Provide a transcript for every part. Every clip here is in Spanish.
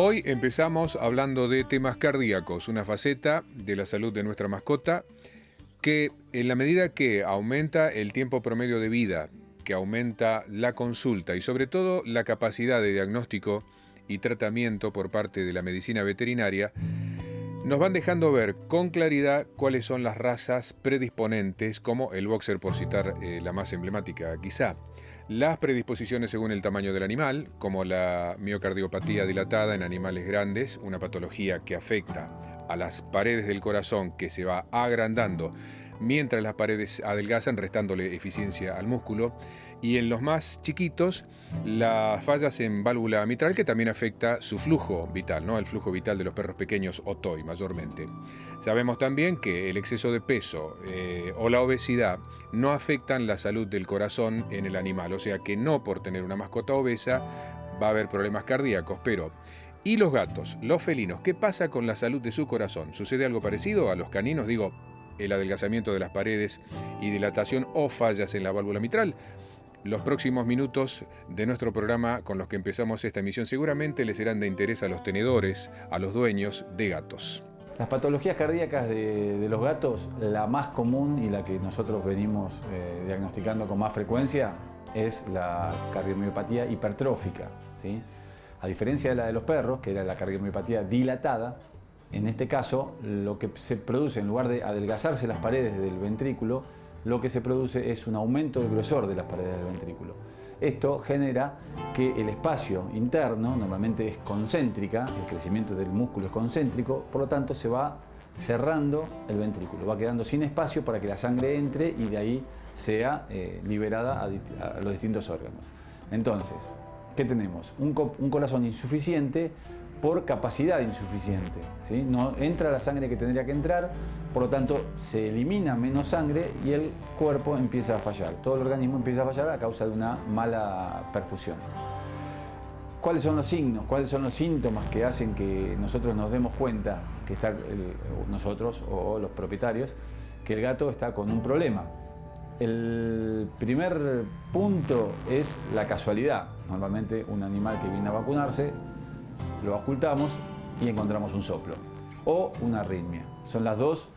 Hoy empezamos hablando de temas cardíacos, una faceta de la salud de nuestra mascota que en la medida que aumenta el tiempo promedio de vida, que aumenta la consulta y sobre todo la capacidad de diagnóstico y tratamiento por parte de la medicina veterinaria, nos van dejando ver con claridad cuáles son las razas predisponentes, como el boxer, por citar la más emblemática quizá. Las predisposiciones según el tamaño del animal, como la miocardiopatía dilatada en animales grandes, una patología que afecta a las paredes del corazón que se va agrandando mientras las paredes adelgazan, restándole eficiencia al músculo. Y en los más chiquitos, las fallas en válvula mitral, que también afecta su flujo vital, ¿no? El flujo vital de los perros pequeños o toy mayormente. Sabemos también que el exceso de peso o la obesidad no afectan la salud del corazón en el animal, o sea que no por tener una mascota obesa va a haber problemas cardíacos, pero ¿y los gatos, los felinos? ¿Qué pasa con la salud de su corazón? ¿Sucede algo parecido a los caninos? Digo, el adelgazamiento de las paredes y dilatación o fallas en la válvula mitral. Los próximos minutos de nuestro programa con los que empezamos esta emisión seguramente les serán de interés a los tenedores, a los dueños de gatos. Las patologías cardíacas de los gatos, la más común y la que nosotros venimos diagnosticando con más frecuencia es la cardiomiopatía hipertrófica, ¿sí? A diferencia de la de los perros, que era la cardiomiopatía dilatada, en este caso lo que se produce, en lugar de adelgazarse las paredes del ventrículo, lo que se produce es un aumento del grosor de las paredes del ventrículo. Esto genera que el espacio interno, normalmente es concéntrica, el crecimiento del músculo es concéntrico, por lo tanto se va cerrando el ventrículo, va quedando sin espacio para que la sangre entre y de ahí sea liberada a los distintos órganos. Entonces, ¿qué tenemos? Un corazón insuficiente por capacidad insuficiente, ¿sí? No entra la sangre que tendría que entrar, por lo tanto se elimina menos sangre y el cuerpo empieza a fallar. Todo el organismo empieza a fallar a causa de una mala perfusión. ¿Cuáles son los signos? ¿Cuáles son los síntomas que hacen que nosotros nos demos cuenta, que está nosotros o los propietarios, que el gato está con un problema? El primer punto es la casualidad. Normalmente un animal que viene a vacunarse, lo ocultamos y encontramos un soplo o una arritmia. Son las dos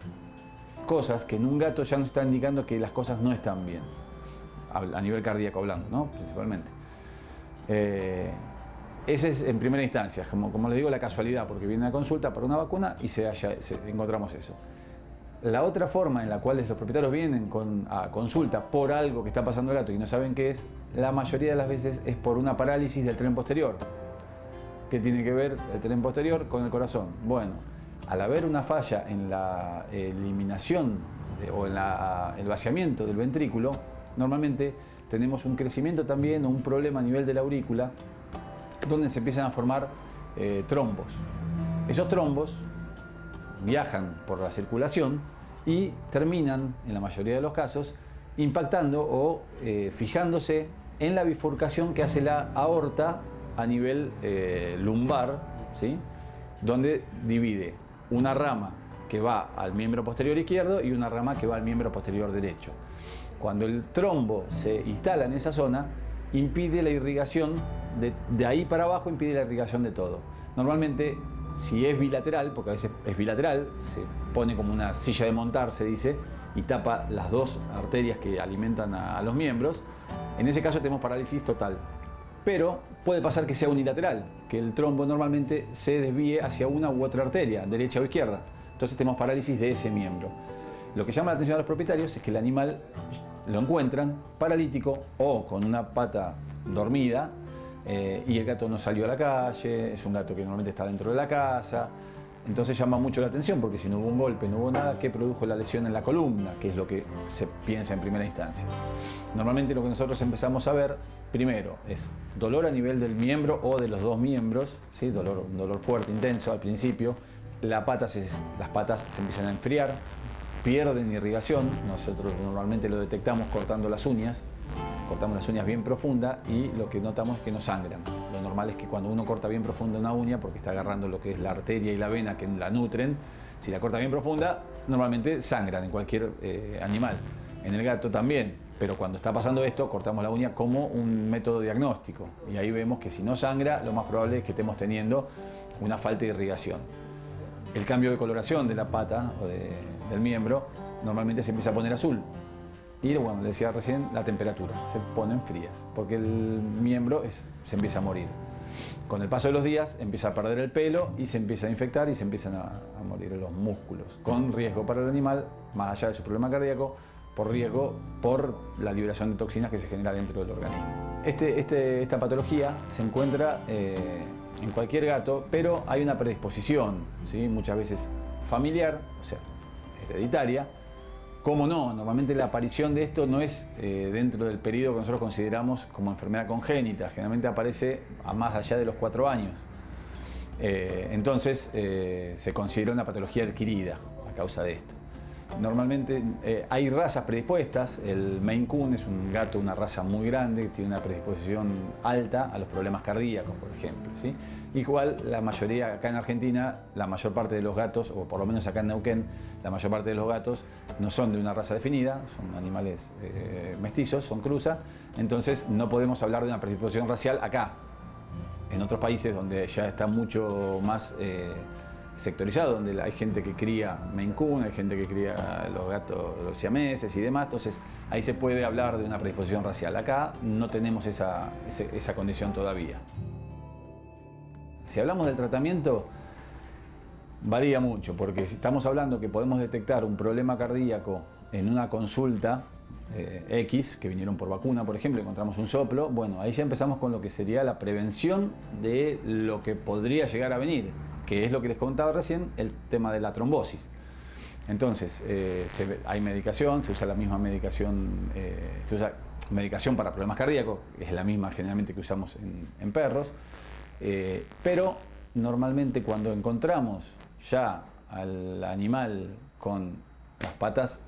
cosas que en un gato ya nos están indicando que las cosas no están bien, a nivel cardíaco hablando, ¿no? Principalmente. Ese es en primera instancia, como les digo, la casualidad, porque viene a consulta para una vacuna y encontramos eso. La otra forma en la cual los propietarios vienen a consulta por algo que está pasando al gato y no saben qué es, la mayoría de las veces es por una parálisis del tren posterior. ¿Qué tiene que ver el tren posterior con el corazón? Bueno, al haber una falla en la eliminación o en el vaciamiento del ventrículo, normalmente tenemos un crecimiento también o un problema a nivel de la aurícula donde se empiezan a formar trombos. Esos trombos viajan por la circulación y terminan, en la mayoría de los casos, impactando o fijándose en la bifurcación que hace la aorta a nivel lumbar, ¿sí? Donde divide una rama que va al miembro posterior izquierdo y una rama que va al miembro posterior derecho. Cuando el trombo se instala en esa zona, impide la irrigación, de ahí para abajo impide la irrigación de todo. Normalmente, si es bilateral, porque a veces es bilateral, se pone como una silla de montar, se dice, y tapa las dos arterias que alimentan a los miembros, en ese caso tenemos parálisis total. Pero puede pasar que sea unilateral, que el trombo normalmente se desvíe hacia una u otra arteria, derecha o izquierda. Entonces tenemos parálisis de ese miembro. Lo que llama la atención a los propietarios es que el animal lo encuentran paralítico o con una pata dormida y el gato no salió a la calle, es un gato que normalmente está dentro de la casa. Entonces llama mucho la atención porque si no hubo un golpe, no hubo nada, ¿qué produjo la lesión en la columna? Que es lo que se piensa en primera instancia. Normalmente lo que nosotros empezamos a ver primero es dolor a nivel del miembro o de los dos miembros, ¿sí? Un dolor fuerte, intenso al principio. Las patas se empiezan a enfriar, pierden irrigación. Nosotros normalmente lo detectamos cortando las uñas. Cortamos las uñas bien profundas y lo que notamos es que no sangran. Lo normal es que cuando uno corta bien profunda una uña, porque está agarrando lo que es la arteria y la vena que la nutren, si la corta bien profunda, normalmente sangran en cualquier animal. En el gato también, pero cuando está pasando esto, cortamos la uña como un método diagnóstico. Y ahí vemos que si no sangra, lo más probable es que estemos teniendo una falta de irrigación. El cambio de coloración de la pata o del miembro normalmente se empieza a poner azul. Y bueno, le decía recién, la temperatura, se ponen frías, porque el miembro se empieza a morir. Con el paso de los días empieza a perder el pelo y se empieza a infectar y se empiezan a morir los músculos, con riesgo para el animal, más allá de su problema cardíaco, por riesgo por la liberación de toxinas que se genera dentro del organismo. Esta patología se encuentra en cualquier gato, pero hay una predisposición, ¿sí? Muchas veces familiar, o sea, hereditaria. ¿Cómo no? Normalmente la aparición de esto no es dentro del periodo que nosotros consideramos como enfermedad congénita. Generalmente aparece a más allá de los 4 años. Entonces se considera una patología adquirida a causa de esto. Normalmente hay razas predispuestas. El Maine Coon es un gato, una raza muy grande, que tiene una predisposición alta a los problemas cardíacos, por ejemplo, ¿sí? Igual la mayoría, acá en Argentina, la mayor parte de los gatos, o por lo menos acá en Neuquén, la mayor parte de los gatos no son de una raza definida, son animales mestizos, son cruza, entonces no podemos hablar de una predisposición racial acá. En otros países donde ya está mucho más sectorizado, donde hay gente que cría Maine Coon, hay gente que cría los gatos, los siameses y demás, entonces ahí se puede hablar de una predisposición racial. Acá no tenemos esa condición todavía. Si hablamos del tratamiento, varía mucho, porque si estamos hablando que podemos detectar un problema cardíaco en una consulta X, que vinieron por vacuna, por ejemplo, encontramos un soplo, bueno, ahí ya empezamos con lo que sería la prevención de lo que podría llegar a venir, que es lo que les contaba recién, el tema de la trombosis. Entonces, hay medicación, se usa la misma medicación, se usa medicación para problemas cardíacos, es la misma generalmente que usamos en perros, pero normalmente cuando encontramos ya al animal con las patas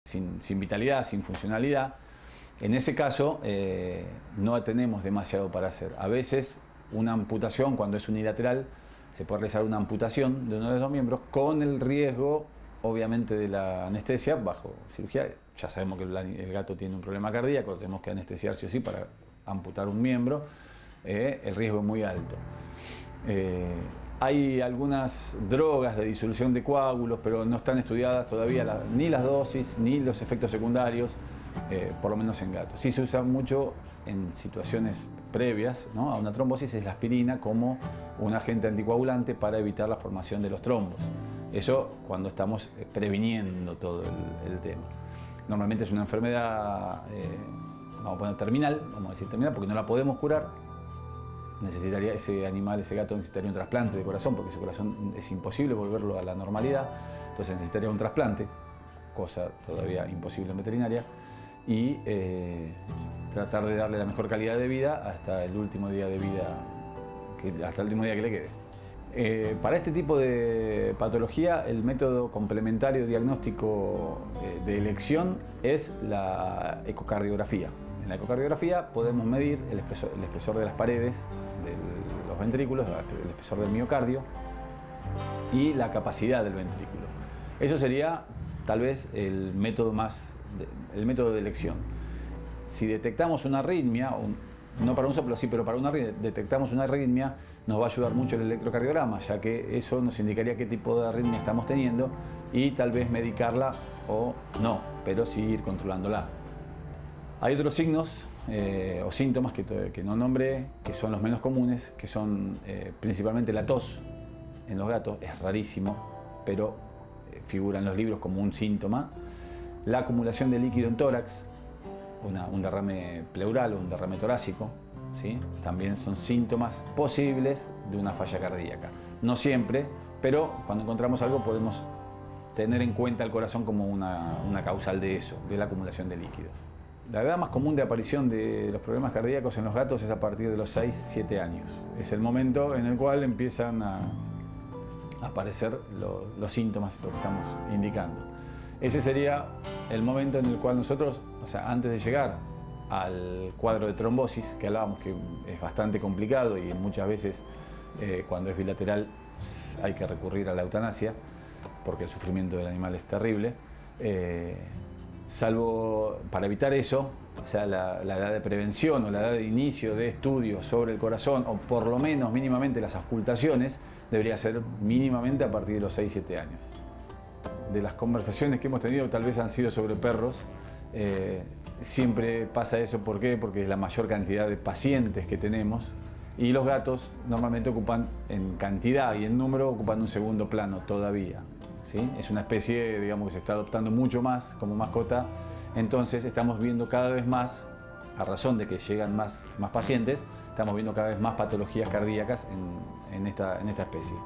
sin vitalidad, sin funcionalidad, en ese caso no tenemos demasiado para hacer. A veces una amputación, cuando es unilateral, se puede realizar una amputación de uno de los miembros con el riesgo, obviamente, de la anestesia bajo cirugía. Ya sabemos que el gato tiene un problema cardíaco, tenemos que anestesiar sí o sí para amputar un miembro. El riesgo es muy alto. Hay algunas drogas de disolución de coágulos, pero no están estudiadas todavía ni las dosis ni los efectos secundarios, por lo menos en gatos. Sí se usa mucho en situaciones previas, ¿no?, a una trombosis, es la aspirina como un agente anticoagulante para evitar la formación de los trombos. Eso cuando estamos previniendo todo el tema. Normalmente es una enfermedad, vamos a poner terminal, vamos a decir terminal, porque no la podemos curar. Necesitaría ese animal, ese gato necesitaría un trasplante de corazón, porque su corazón es imposible volverlo a la normalidad, entonces necesitaría un trasplante, cosa todavía imposible en veterinaria, y tratar de darle la mejor calidad de vida hasta el último día de vida, hasta el último día que le quede. Para este tipo de patología, el método complementario diagnóstico de elección es la ecocardiografía. En la ecocardiografía podemos medir el espesor de las paredes de los ventrículos, el espesor del miocardio y la capacidad del ventrículo. Eso sería tal vez el método de elección. Si detectamos una arritmia, no para un soplo, sí, pero para una arritmia, detectamos una arritmia, nos va a ayudar mucho el electrocardiograma, ya que eso nos indicaría qué tipo de arritmia estamos teniendo y tal vez medicarla o no, pero sí ir controlándola. Hay otros signos o síntomas que no nombré, que son los menos comunes, que son principalmente la tos en los gatos, es rarísimo, pero figura en los libros como un síntoma. La acumulación de líquido en tórax, un derrame pleural o un derrame torácico, ¿sí?, también son síntomas posibles de una falla cardíaca. No siempre, pero cuando encontramos algo podemos tener en cuenta el corazón como una causal de eso, de la acumulación de líquidos. La edad más común de aparición de los problemas cardíacos en los gatos es a partir de los 6-7 años. Es el momento en el cual empiezan a aparecer los síntomas, lo que estamos indicando. Ese sería el momento en el cual nosotros, o sea, antes de llegar al cuadro de trombosis, que hablábamos que es bastante complicado y muchas veces cuando es bilateral hay que recurrir a la eutanasia, porque el sufrimiento del animal es terrible. Salvo para evitar eso, o sea, la edad de prevención o la edad de inicio de estudios sobre el corazón, o por lo menos mínimamente las auscultaciones, debería ser mínimamente a partir de los 6-7 años. De las conversaciones que hemos tenido, tal vez han sido sobre perros. Siempre pasa eso, ¿por qué? Porque es la mayor cantidad de pacientes que tenemos, y los gatos normalmente ocupan, en cantidad y en número, ocupan un segundo plano todavía, ¿sí? Es una especie, digamos, que se está adoptando mucho más como mascota, entonces estamos viendo cada vez más, a razón de que llegan más pacientes, estamos viendo cada vez más patologías cardíacas en esta especie.